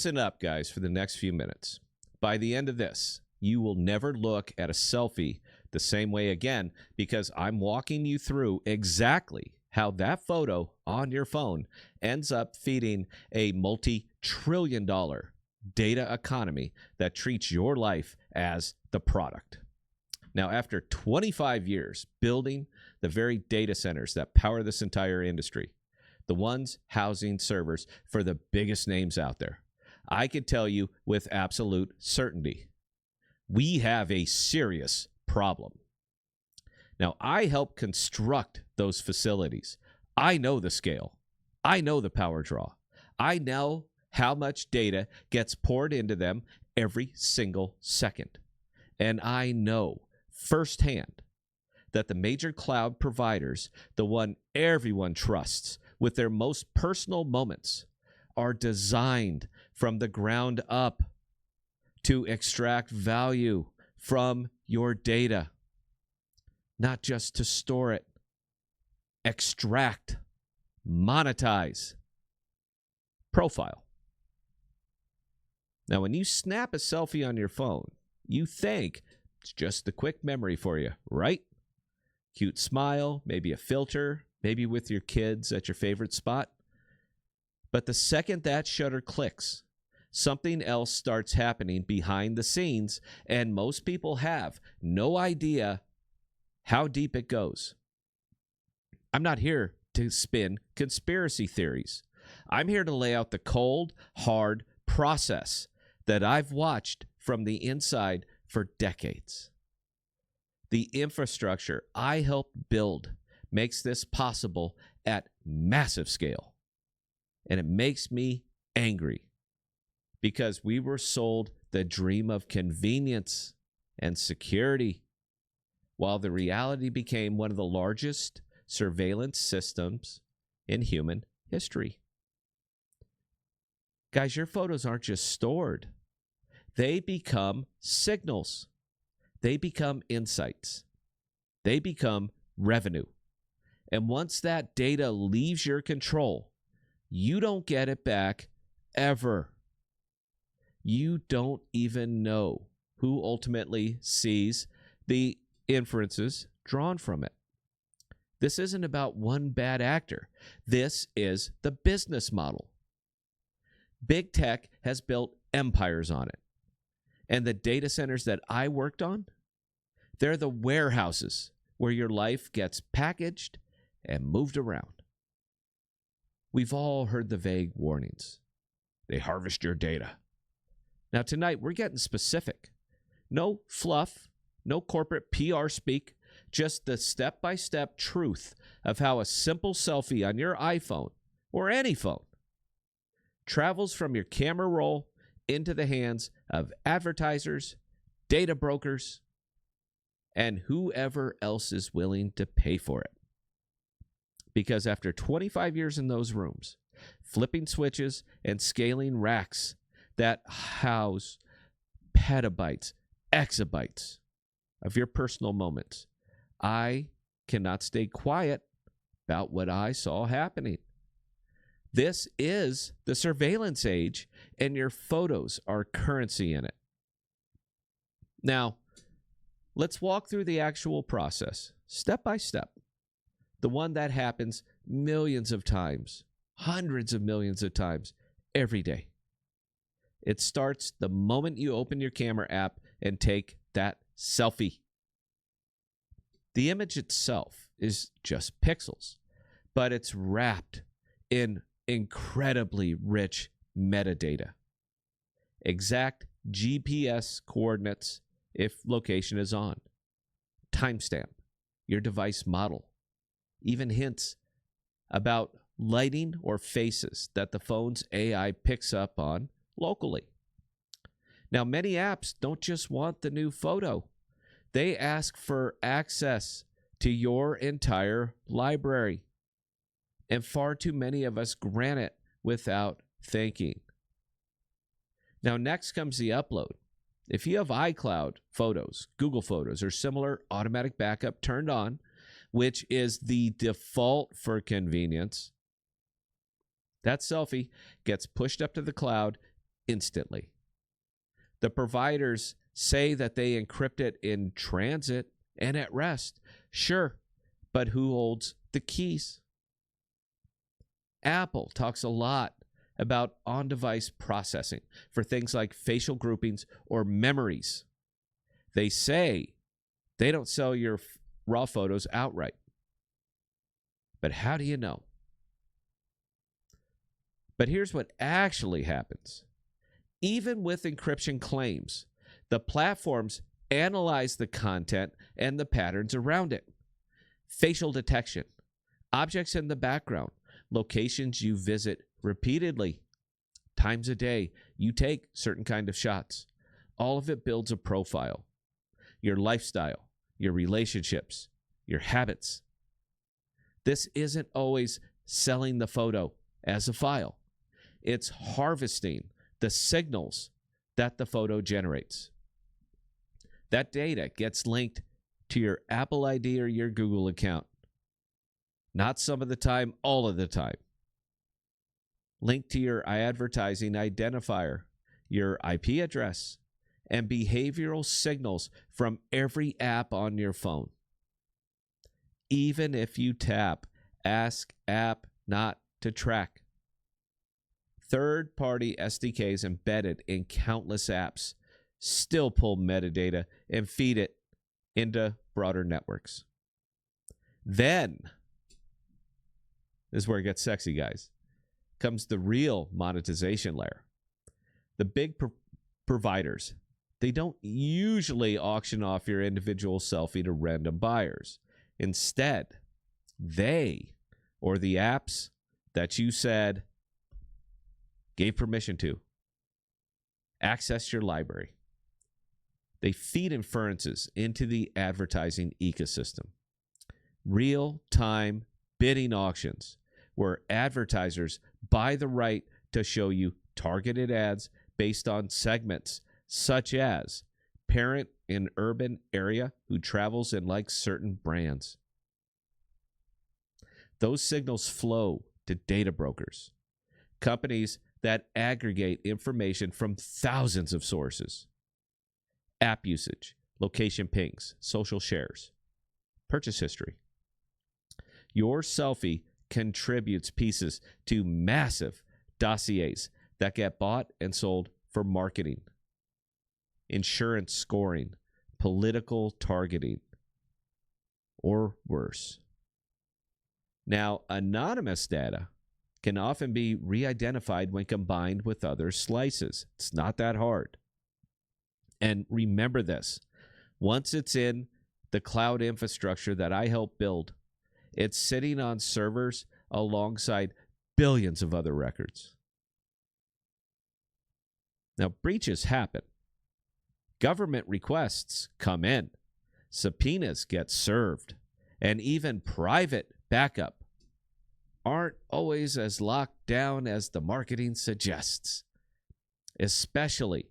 Listen up, guys, for the next few minutes. By the end of this, you will never look at a selfie the same way again, because I'm walking you through exactly how that photo on your phone ends up feeding a multi-trillion-dollar data economy that treats your life as the product. Now, after 25 years building the very data centers that power this entire industry, the ones housing servers for the biggest names out there, I can tell you with absolute certainty, we have a serious problem. Now, I help construct those facilities. I know the scale. I know the power draw. I know how much data gets poured into them every single second. And I know firsthand that the major cloud providers, the one everyone trusts with their most personal moments, are designed from the ground up to extract value from your data, not just to store it. Extract, monetize, profile. Now, when you snap a selfie on your phone, you think it's just the quick memory for you, right? Cute smile, maybe a filter, maybe with your kids at your favorite spot. But the second that shutter clicks, something else starts happening behind the scenes, and most people have no idea how deep it goes. I'm not here to spin conspiracy theories. I'm here to lay out the cold, hard process that I've watched from the inside for decades. The infrastructure I helped build makes this possible at massive scale. And it makes me angry because we were sold the dream of convenience and security, while the reality became one of the largest surveillance systems in human history. Guys, your photos aren't just stored. They become signals. They become insights. They become revenue. And once that data leaves your control, you don't get it back ever. You don't even know who ultimately sees the inferences drawn from it. This isn't about one bad actor. This is the business model. Big tech has built empires on it. And the data centers that I worked on, they're the warehouses where your life gets packaged and moved around. We've all heard the vague warnings. They harvest your data. Now tonight, we're getting specific. No fluff, no corporate PR speak, just the step-by-step truth of how a simple selfie on your iPhone or any phone travels from your camera roll into the hands of advertisers, data brokers, and whoever else is willing to pay for it. Because after 25 years in those rooms, flipping switches and scaling racks that house petabytes, exabytes of your personal moments, I cannot stay quiet about what I saw happening. This is the surveillance age, and your photos are currency in it. Now, let's walk through the actual process, step by step. The one that happens millions of times, hundreds of millions of times every day. It starts the moment you open your camera app and take that selfie. The image itself is just pixels, but it's wrapped in incredibly rich metadata. Exact GPS coordinates if location is on, timestamp, your device model, even hints about lighting or faces that the phone's AI picks up on locally. Now, many apps don't just want the new photo. They ask for access to your entire library. And far too many of us grant it without thinking. Now, next comes the upload. If you have iCloud Photos, Google Photos, or similar automatic backup turned on, which is the default for convenience, that selfie gets pushed up to the cloud instantly. The providers say that they encrypt it in transit and at rest. Sure, but who holds the keys? Apple talks a lot about on-device processing for things like facial groupings or memories. They say they don't sell your raw photos outright. But how do you know? But here's what actually happens. Even with encryption claims, the platforms analyze the content and the patterns around it. Facial detection, objects in the background, locations you visit repeatedly, times a day you take certain kind of shots. All of it builds a profile. Your lifestyle, your relationships, your habits. This isn't always selling the photo as a file. It's harvesting the signals that the photo generates. That data gets linked to your Apple ID or your Google account. Not some of the time, all of the time. Linked to your advertising identifier, your IP address, and behavioral signals from every app on your phone. Even if you tap Ask App Not to Track. Third-party SDKs embedded in countless apps still pull metadata and feed it into broader networks. Then, this is where it gets sexy, guys, comes the real monetization layer. The big providers, they don't usually auction off your individual selfie to random buyers. Instead, they, or the apps that you said gave permission to, access your library. They feed inferences into the advertising ecosystem. Real-time bidding auctions where advertisers buy the right to show you targeted ads based on segments such as parent in urban area who travels and likes certain brands. Those signals flow to data brokers, companies that aggregate information from thousands of sources. App usage, location pings, social shares, purchase history. Your selfie contributes pieces to massive dossiers that get bought and sold for marketing, insurance scoring, political targeting, or worse. Now, anonymous data can often be re-identified when combined with other slices. It's not that hard. And remember this, once it's in the cloud infrastructure that I helped build, it's sitting on servers alongside billions of other records. Now, breaches happen. Government requests come in. Subpoenas get served. And even private backup aren't always as locked down as the marketing suggests, especially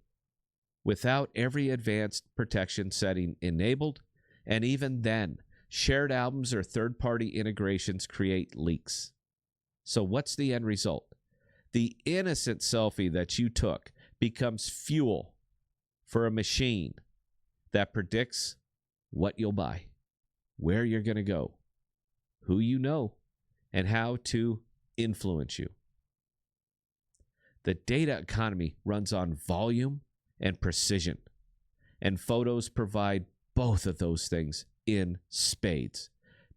without every advanced protection setting enabled. And even then, shared albums or third-party integrations create leaks. So what's the end result? The innocent selfie that you took becomes fuel for a machine that predicts what you'll buy, where you're going to go, who you know, and how to influence you. The data economy runs on volume and precision, and photos provide both of those things in spades,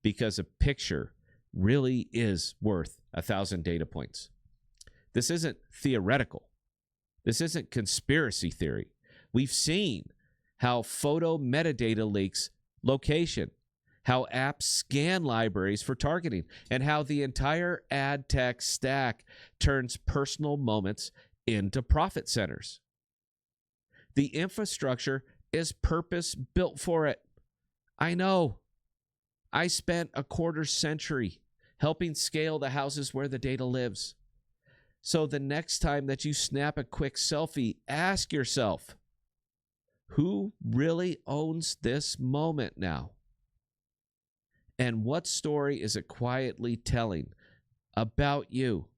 because a picture really is worth 1,000 data points. This isn't theoretical. This isn't conspiracy theory. We've seen how photo metadata leaks location, how apps scan libraries for targeting, and how the entire ad tech stack turns personal moments into profit centers. The infrastructure is purpose-built for it. I know. I spent a quarter century helping scale the houses where the data lives. So the next time that you snap a quick selfie, ask yourself, who really owns this moment now? And what story is it quietly telling about you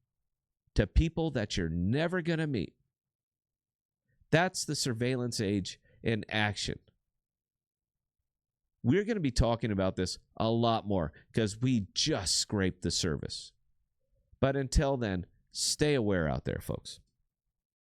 to people that you're never going to meet? That's the surveillance age in action. We're going to be talking about this a lot more because we just scraped the surface. But until then, stay aware out there, folks.